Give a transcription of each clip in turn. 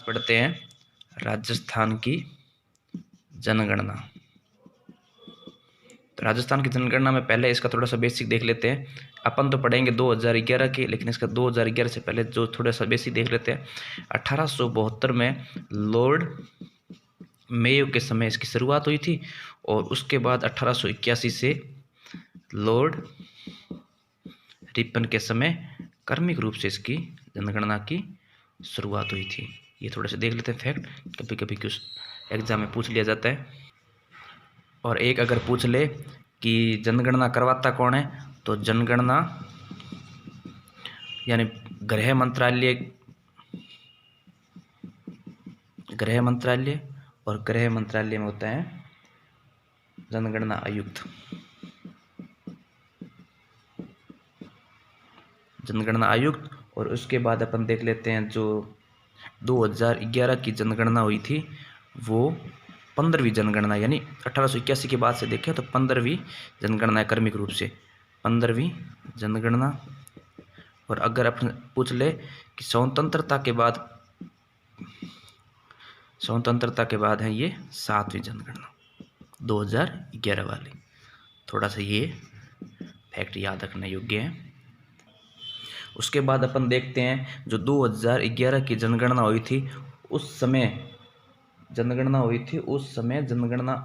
पढ़ते हैं राजस्थान की जनगणना। तो राजस्थान की जनगणना में पहले इसका थोड़ा सा बेसिक देख लेते हैं। अपन तो पढ़ेंगे 2011 की, लेकिन इसका 2011 से पहले जो थोड़ा सा बेसिक देख लेते हैं। 1872 में लॉर्ड मेयो के समय इसकी शुरुआत हुई थी और उसके बाद 1881 से लॉर्ड रिपन के समय क्रमिक रूप से इसकी जनगणना की शुरुआत हुई थी। ये थोड़ा सा देख लेते हैं फैक्ट, कभी कभी कुछ एग्जाम में पूछ लिया जाता है। और एक अगर पूछ ले कि जनगणना करवाता कौन है, तो जनगणना यानी गृह मंत्रालय और गृह मंत्रालय में होता है जनगणना आयुक्त। जनगणना आयुक्त। और उसके बाद अपन देख लेते हैं जो 2011 की जनगणना हुई थी वो 15वीं जनगणना, यानी 1881 के बाद से देखें तो 15वीं जनगणना है क्रमिक रूप से 15वीं जनगणना। और अगर अपन पूछ ले कि स्वतंत्रता के बाद है ये 7वीं जनगणना 2011 वाली। थोड़ा सा ये फैक्ट याद रखने योग्य है। उसके बाद अपन देखते हैं जो 2011 की जनगणना हुई थी उस समय जनगणना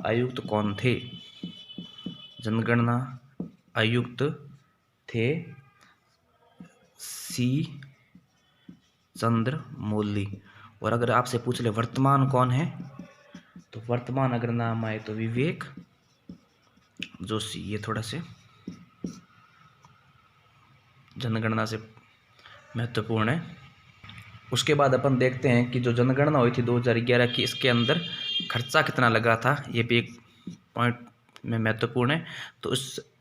आयुक्त कौन थे। जनगणना आयुक्त थे सी चंद्रमौली। और अगर आपसे पूछ ले वर्तमान कौन है, तो वर्तमान अगर नाम आए तो विवेक जोशी। ये थोड़ा से जनगणना से महत्वपूर्ण है। उसके बाद अपन देखते हैं कि जो जनगणना हुई थी 2011 की, इसके अंदर खर्चा कितना लगा था, ये भी एक पॉइंट में महत्वपूर्ण है। तो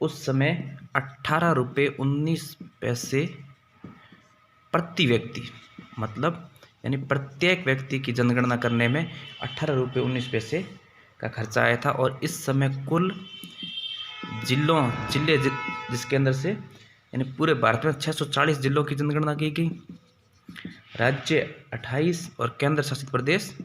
उस समय 18 रुपये 19 पैसे प्रति व्यक्ति, मतलब यानी प्रत्येक व्यक्ति की जनगणना करने में 18 रुपये 19 पैसे का खर्चा आया था। और इस समय कुल जिले जिसके अंदर से यानी पूरे भारत में 640 जिलों की जनगणना की गई। राज्य 28 और केंद्र शासित प्रदेश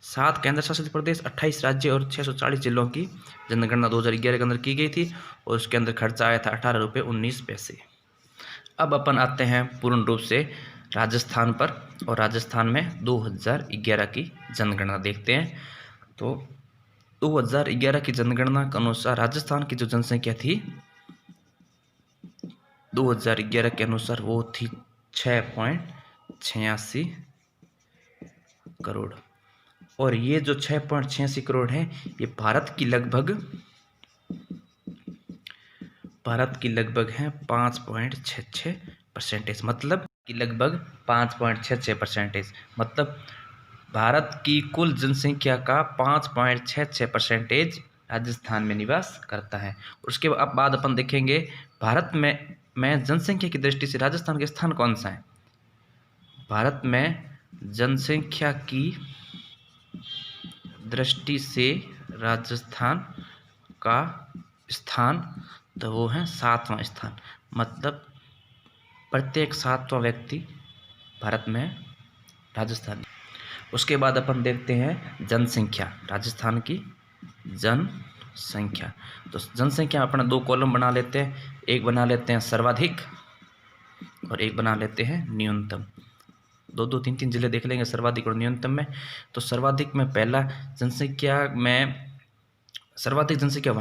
7 केंद्र शासित प्रदेश, 28 राज्य और 640 जिलों की जनगणना 2011 के अंदर की गई थी। और उसके अंदर खर्चा आया था 18 रुपये 19 पैसे। अब अपन आते हैं पूर्ण रूप से राजस्थान पर, और राजस्थान में 2011 की जनगणना देखते हैं। तो 2011 की जनगणना के अनुसार राजस्थान की जो जनसंख्या थी 2011 के अनुसार वो थी 6.86 करोड़। और ये जो 6.86 करोड़ है ये भारत की लगभग है 5.66%, मतलब कि लगभग 5.66%, मतलब भारत की कुल जनसंख्या का 5.66% राजस्थान में निवास करता है। उसके बाद अपन देखेंगे भारत में जनसंख्या की दृष्टि से राजस्थान का स्थान कौन सा है। भारत में जनसंख्या की दृष्टि से राजस्थान का स्थान तो वो है 7वां स्थान, मतलब प्रत्येक 7वां व्यक्ति भारत में राजस्थान। उसके बाद अपन देखते हैं जनसंख्या, राजस्थान की जनसंख्या। तो जनसंख्या अपना 2 कॉलम बना लेते हैं, एक बना लेते हैं सर्वाधिक और एक बना लेते हैं न्यूनतम। 2-2, 3-3 जिले देख लेंगे सर्वाधिक और न्यूनतम में। तो सर्वाधिक में सर्वाधिक जनसंख्या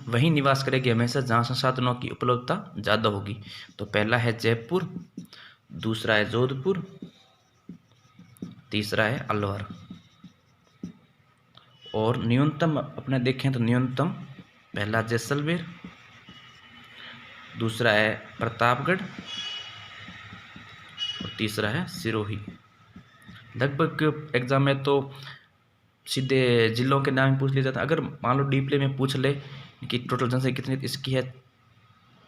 वहीं निवास करेगी हमेशा जहाँ संसाधनों की उपलब्धता ज़्यादा होगी। तो पहला है जयपुर, दूसरा है जोधपुर, तीसरा है अलवर। और न्यूनतम अपने देखें तो न्यूनतम पहला जैसलमेर, दूसरा है प्रतापगढ़ और तीसरा है सिरोही। लगभग एग्जाम में तो सीधे जिलों के नाम पूछ लिया जाता है। अगर मान लो डीपली में पूछ ले कि टोटल जनसंख्या कितनी, इसकी है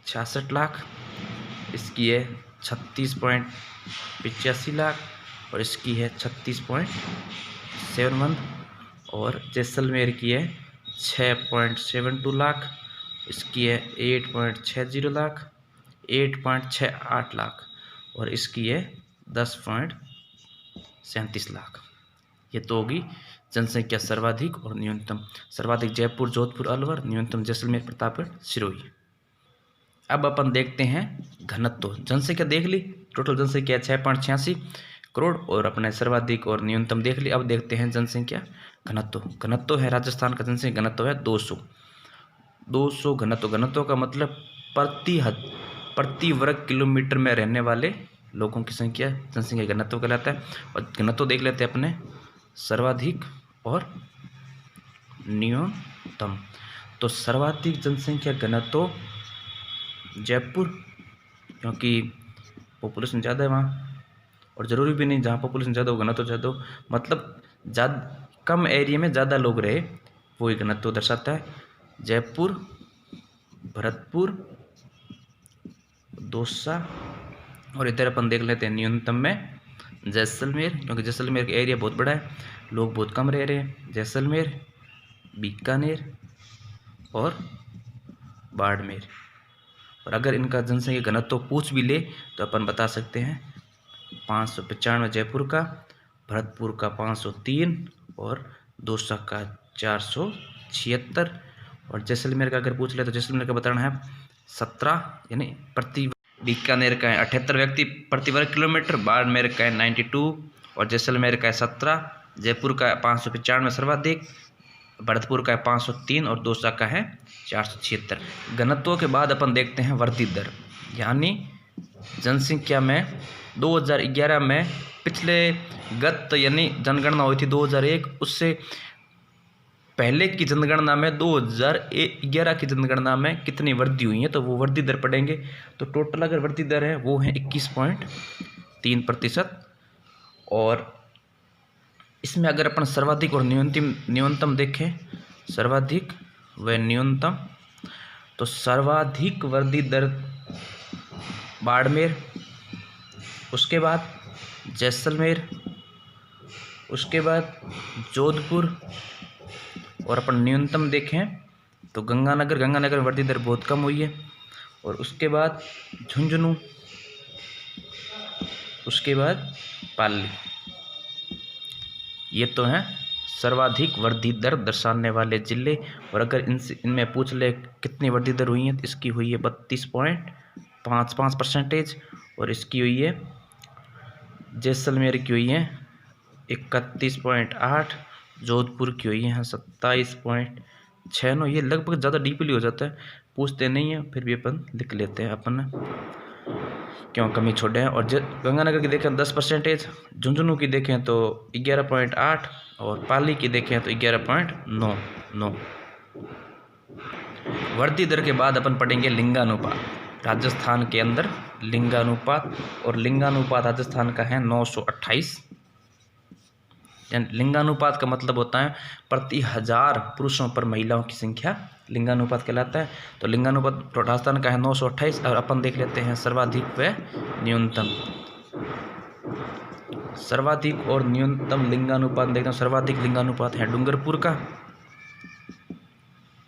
66 लाख, इसकी है 36.85 लाख और इसकी है 36.71, और जैसलमेर की है 6.72 लाख, इसकी है 8.60 लाख, 8.68 लाख और इसकी है 10.37 लाख। ये तो होगी जनसंख्या सर्वाधिक और न्यूनतम। सर्वाधिक जयपुर, जोधपुर, अलवर, न्यूनतम जैसलमेर, प्रतापगढ़, सिरोही। अब अपन देखते हैं घनत्व। जनसंख्या देख ली, टोटल जनसंख्या 6.86 करोड़ और अपने सर्वाधिक और न्यूनतम देख ली। अब देखते हैं जनसंख्या घनत्व। घनत्व है राजस्थान का जनसंख्या घनत्व है 200 घनत्व का मतलब प्रति वर्ग किलोमीटर में रहने वाले लोगों की संख्या जनसंख्या घनत्व कहलाता है। और घनत्व देख लेते हैं अपने सर्वाधिक और न्यूनतम। तो सर्वाधिक जनसंख्या घनत्व जयपुर, क्योंकि पॉपुलेशन ज़्यादा है वहाँ, और ज़रूरी भी नहीं जहाँ पॉपुलेशन ज़्यादा हो घनत्व ज़्यादा हो, मतलब ज़्यादा कम एरिया में ज़्यादा लोग रहे, वो ही घनत्व दर्शाता है। जयपुर, भरतपुर, दौसा, और इधर अपन देख लेते हैं न्यूनतम में जैसलमेर, क्योंकि जैसलमेर का एरिया बहुत बड़ा है, लोग बहुत कम रह रहे हैं। जैसलमेर, बीकानेर और बाड़मेर। और अगर इनका जनसंख्या घनत्व पूछ भी ले तो अपन बता सकते हैं 595 जयपुर का, भरतपुर का 503 और दौसा का 476। और जैसलमेर का अगर पूछ ले तो जैसलमेर का बताना है 17, यानी प्रति। बीकानेर का है 78 व्यक्ति प्रति वर्ग किलोमीटर, बाड़मेर का है 92 और जैसलमेर का है 17। जयपुर का 595 सर्वाधिक, भरतपुर का है 503 और दौसा का है 476। घनत्व के बाद अपन देखते हैं वृद्धि दर, यानी जनसंख्या में 2011 में पिछले यानी जनगणना हुई थी 2001, उससे पहले की जनगणना में 2011 की जनगणना में कितनी वृद्धि हुई है, तो वो वृद्धि दर पढ़ेंगे। तो टोटल अगर वृद्धि दर है वो है 21.3%। और इसमें अगर अपन सर्वाधिक और न्यूनतम देखें, सर्वाधिक व न्यूनतम, तो सर्वाधिक वृद्धि दर बाड़मेर, उसके बाद जैसलमेर, उसके बाद जोधपुर, और अपन न्यूनतम देखें तो गंगानगर में वृद्धि दर बहुत कम हुई है, और उसके बाद झुंझुनू, उसके बाद पाली। ये तो हैं सर्वाधिक वृद्धि दर दर्शाने वाले जिले। और अगर इनमें पूछ ले कितनी वृद्धि दर हुई है, तो इसकी हुई है 32.55%, और इसकी हुई है जैसलमेर की हुई है 31.8, जोधपुर की हुई है 27.69। ये लगभग ज़्यादा डीपली हो जाता है, पूछते नहीं है, फिर भी अपन लिख लेते हैं अपन क्यों कमी छोड़े हैं। और गंगानगर की देखें 10%, झुंझुनू की देखें तो 11.8 और पाली की देखें तो 11.99। वृद्धि दर के बाद अपन पढ़ेंगे लिंगानुपात। राजस्थान के अंदर लिंगानुपात, और लिंगानुपात राजस्थान का है 928। लिंगानुपात का मतलब होता है प्रति 1000 पुरुषों पर महिलाओं की संख्या लिंगानुपात कहलाता है। तो लिंगानुपात राजस्थान का है 928। और अपन देख लेते हैं सर्वाधिक व न्यूनतम। सर्वाधिक और न्यूनतम लिंगानुपात देखते हैं। सर्वाधिक लिंगानुपात है डूंगरपुर का,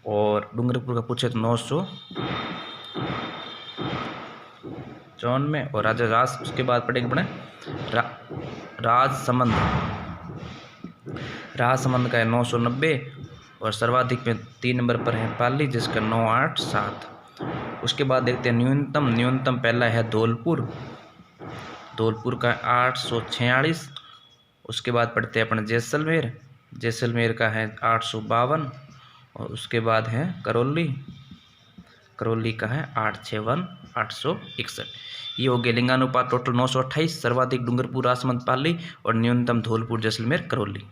और डूंगरपुर का पूछे तो 994। और उसके बाद पढ़ेंगे राजसमंद का है 990, और सर्वाधिक में 3 नंबर पर है पाली जिसका 987। उसके बाद देखते हैं न्यूनतम पहला है धौलपुर का 846। उसके बाद पढ़ते हैं अपने जैसलमेर का है 852, और उसके बाद है करौली का है 861। ये हो गया लिंगानुपात टोटल 928। सर्वाधिक डूंगरपुर, राजसमंद, पाली, और न्यूनतम धौलपुर, जैसलमेर, करौली।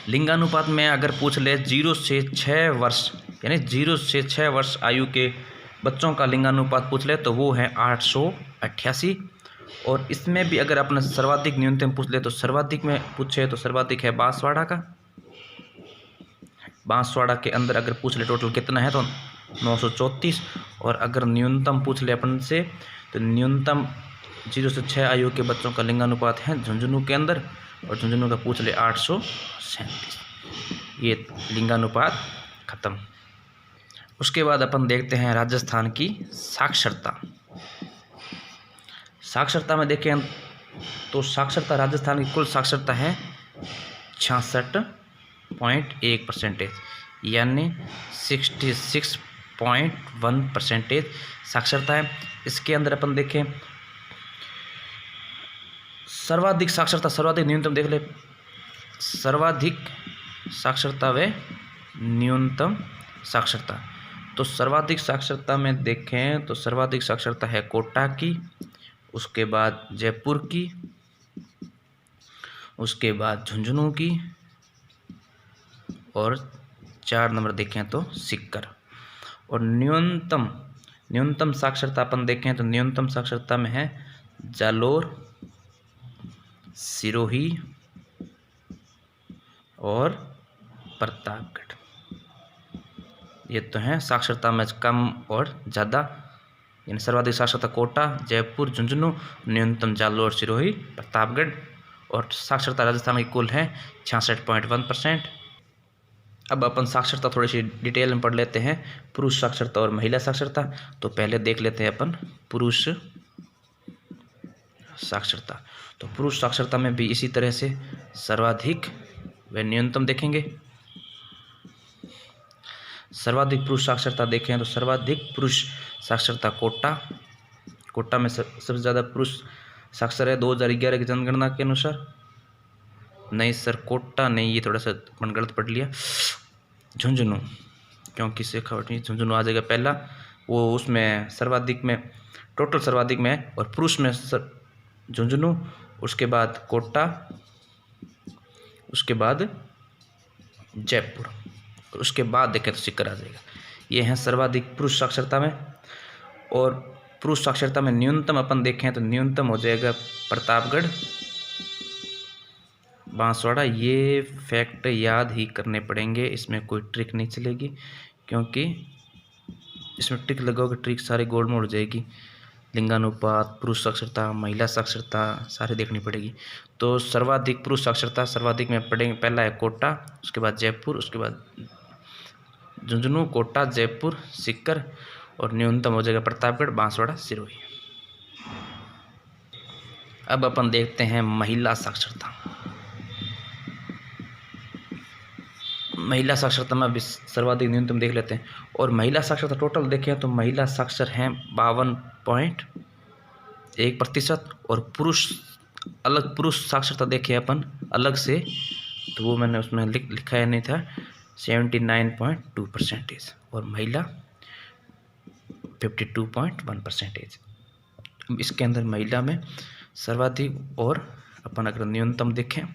लिंगानुपात में अगर पूछ ले 0 से 6 वर्ष, यानी 0 से 6 वर्ष आयु के बच्चों का लिंगानुपात पूछ ले तो वो है 888। और इसमें भी अगर अपने सर्वाधिक न्यूनतम पूछ ले तो सर्वाधिक में पूछे तो सर्वाधिक है बांसवाड़ा का। बांसवाड़ा के अंदर अगर पूछ ले टोटल कितना है तो 934। और अगर न्यूनतम पूछ ले अपन से तो न्यूनतम 0 से 6 आयु के बच्चों का लिंगानुपात है झुंझुनू के अंदर, और झुंझुनू का पूछ ले 837। ये लिंगानुपात खत्म। उसके बाद अपन देखते हैं राजस्थान की साक्षरता। साक्षरता में देखें तो साक्षरता राजस्थान की कुल साक्षरता है 66.1%, यानी 66.1% साक्षरता है। इसके अंदर अपन देखें सर्वाधिक साक्षरता, सर्वाधिक न्यूनतम देख ले, सर्वाधिक साक्षरता व न्यूनतम साक्षरता। तो सर्वाधिक साक्षरता में देखें तो सर्वाधिक साक्षरता है कोटा की, उसके बाद जयपुर की, उसके बाद झुंझुनू की, और 4 नंबर देखें तो सीकर। और न्यूनतम साक्षरता अपन देखें तो न्यूनतम साक्षरता में है जालोर, सिरोही और प्रतापगढ़। ये तो हैं साक्षरता में कम और ज़्यादा, यानी सर्वाधिक साक्षरता कोटा, जयपुर, झुंझुनू, न्यूनतम जालोर, सिरोही, प्रतापगढ़। और साक्षरता राजस्थान की कुल है 66.1%। अब अपन साक्षरता थोड़ी सी डिटेल में पढ़ लेते हैं, पुरुष साक्षरता और महिला साक्षरता। तो पहले देख लेते हैं अपन पुरुष साक्षरता। तो पुरुष साक्षरता में भी इसी तरह से सर्वाधिक व न्यूनतम देखेंगे। सर्वाधिक पुरुष साक्षरता देखें तो सर्वाधिक पुरुष साक्षरता कोटा में सबसे ज़्यादा पुरुष साक्षर है 2011 की जनगणना के अनुसार। नहीं सर, कोटा नहीं, ये थोड़ा सा अपन गलत पढ़ लिया, झुंझुनू, क्योंकि शेखावटी झुंझुनू आ जाएगा पहला, वो उसमें सर्वाधिक में, टोटल सर्वाधिक में है, और पुरुष में झुंझुनू, उसके बाद कोटा, उसके बाद जयपुर, उसके बाद देखें तो सीकर आ जाएगा। ये हैं सर्वाधिक पुरुष साक्षरता में। और पुरुष साक्षरता में न्यूनतम अपन देखें तो न्यूनतम हो जाएगा प्रतापगढ़, बांसवाड़ा। ये फैक्ट याद ही करने पड़ेंगे, इसमें कोई ट्रिक नहीं चलेगी, क्योंकि इसमें ट्रिक लगाओगे ट्रिक सारी गोल में उड़ जाएगी। लिंगानुपात, पुरुष साक्षरता, महिला साक्षरता सारी देखनी पड़ेगी। तो सर्वाधिक पुरुष साक्षरता, सर्वाधिक में पढ़ेंगे, पहला है कोटा, उसके बाद जयपुर, उसके बाद झुंझुनू, कोटा, जयपुर, सीकर, और न्यूनतम हो जाएगा प्रतापगढ़, बांसवाड़ा, सिरोही। अब अपन देखते हैं महिला साक्षरता। महिला साक्षरता में भी सर्वाधिक न्यूनतम देख लेते हैं। और महिला साक्षरता टोटल देखें तो महिला साक्षर हैं 52.1%। और पुरुष पुरुष साक्षरता देखें अपन अलग से, तो वो मैंने उसमें लिखा है नहीं था, 79.2%। और महिला 52.1%। इसके अंदर महिला में सर्वाधिक, और अपन अगर न्यूनतम देखें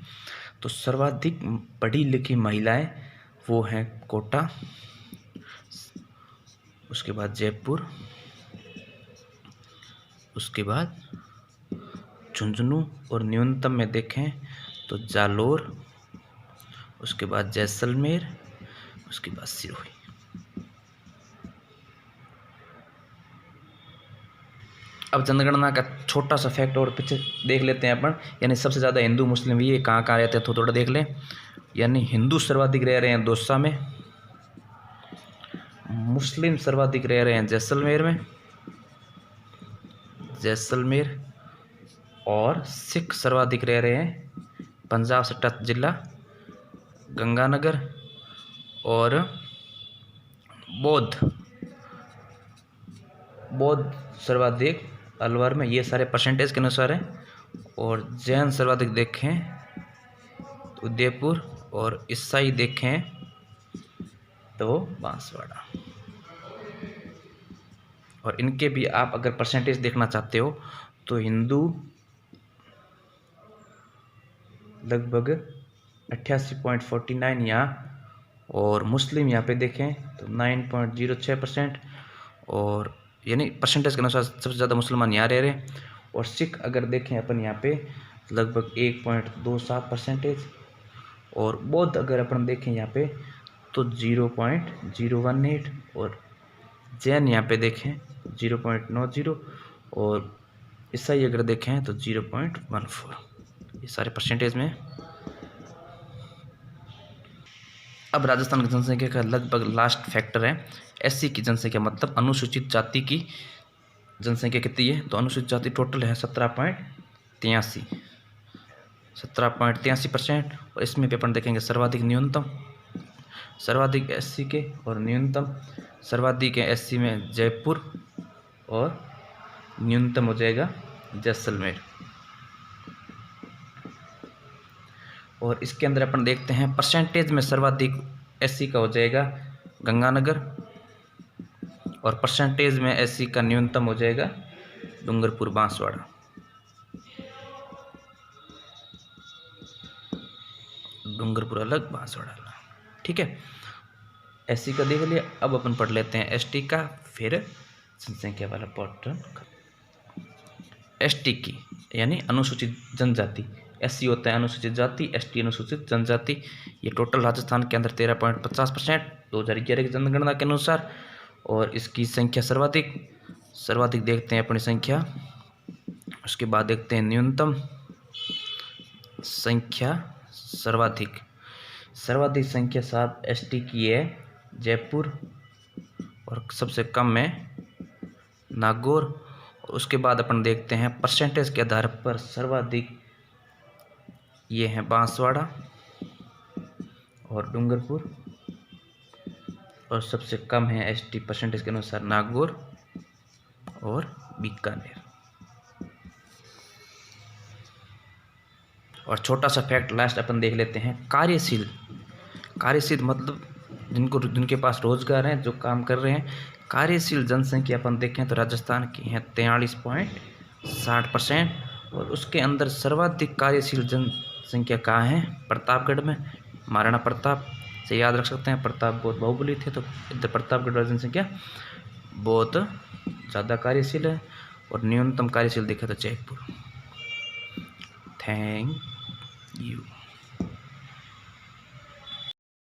तो सर्वाधिक पढ़ी लिखी महिलाएं वो हैं कोटा, उसके बाद जयपुर, उसके बाद झुंझुनू, और न्यूनतम में देखें तो जालोर, उसके बाद जैसलमेर, उसके बाद सिरोही। अब जनगणना का छोटा सा फैक्ट और पीछे देख लेते हैं अपन, यानी सबसे ज़्यादा हिंदू मुस्लिम ये कहाँ रहते हैं तो थोड़ा देख लें। यानी हिंदू सर्वाधिक रह रहे हैं दौसा में, मुस्लिम सर्वाधिक रह रहे हैं जैसलमेर, और सिख सर्वाधिक रह रहे हैं पंजाब सट्टा जिला, गंगानगर, और बौद्ध सर्वाधिक अलवर में। ये सारे परसेंटेज के अनुसार हैं। और जैन सर्वाधिक देखें तो उदयपुर, और ईसाई देखें तो बांसवाड़ा। और इनके भी आप अगर परसेंटेज देखना चाहते हो तो हिंदू लगभग 88.49 यहाँ, और मुस्लिम यहाँ पे देखें तो 9.06%। और यानी परसेंटेज के अनुसार सबसे ज़्यादा मुसलमान यहाँ रह रहे हैं। और सिख अगर देखें अपन यहाँ पे लगभग 1.27%। और बौद्ध अगर अपन देखें यहाँ पे तो 0.018। और जैन यहाँ पे देखें 0.90। और ईसाई अगर देखें तो 0.14। ये सारे परसेंटेज में। अब राजस्थान की जनसंख्या का लगभग लास्ट फैक्टर है एससी की जनसंख्या, मतलब अनुसूचित जाति की जनसंख्या कितनी है, तो अनुसूचित जाति टोटल है 17.83%। और इसमें भी अपन देखेंगे सर्वाधिक न्यूनतम, सर्वाधिक एससी के और न्यूनतम, सर्वाधिक है एससी में जयपुर और न्यूनतम हो जाएगा जैसलमेर। और इसके अंदर अपन देखते हैं परसेंटेज में सर्वाधिक एससी का हो जाएगा गंगानगर, और परसेंटेज में एससी का न्यूनतम हो जाएगा डूंगरपुर बांसवाड़ा। डूंगरपुर अलग, बांसवाड़ा अलग, ठीक है। एससी का देख लिया। अब अपन पढ़ लेते हैं एसटी का, फिर जनसंख्या वाला पैटर्न। एसटी की यानी अनुसूचित जनजाति, एससी होता है अनुसूचित जाति, एसटी अनुसूचित जनजाति। ये टोटल राजस्थान के अंदर 13.50% 2011 की जनगणना के अनुसार। और इसकी संख्या सर्वाधिक देखते हैं अपनी संख्या, उसके बाद देखते हैं न्यूनतम संख्या। सर्वाधिक संख्या 7 एसटी की है जयपुर, और सबसे कम है नागौर। उसके बाद अपन देखते हैं परसेंटेज के आधार पर सर्वाधिक ये हैं बांसवाड़ा और डूंगरपुर, और सबसे कम है एसटी परसेंटेज के अनुसार नागौर और बीकानेर। और छोटा सा फैक्ट लास्ट अपन देख लेते हैं, कार्यशील मतलब जिनके पास रोजगार है, जो काम कर रहे हैं। कार्यशील जनसंख्या अपन देखें तो राजस्थान की है 43.60%। और उसके अंदर सर्वाधिक कार्यशील जनसंख्या कहाँ है, प्रतापगढ़ में। महाराणा प्रताप से याद रख सकते हैं, प्रताप बहुत बाहुबली थे, तो इधर प्रतापगढ़ जनसंख्या बहुत ज़्यादा कार्यशील है। और न्यूनतम कार्यशील देखे तो जयपुर। Thank you.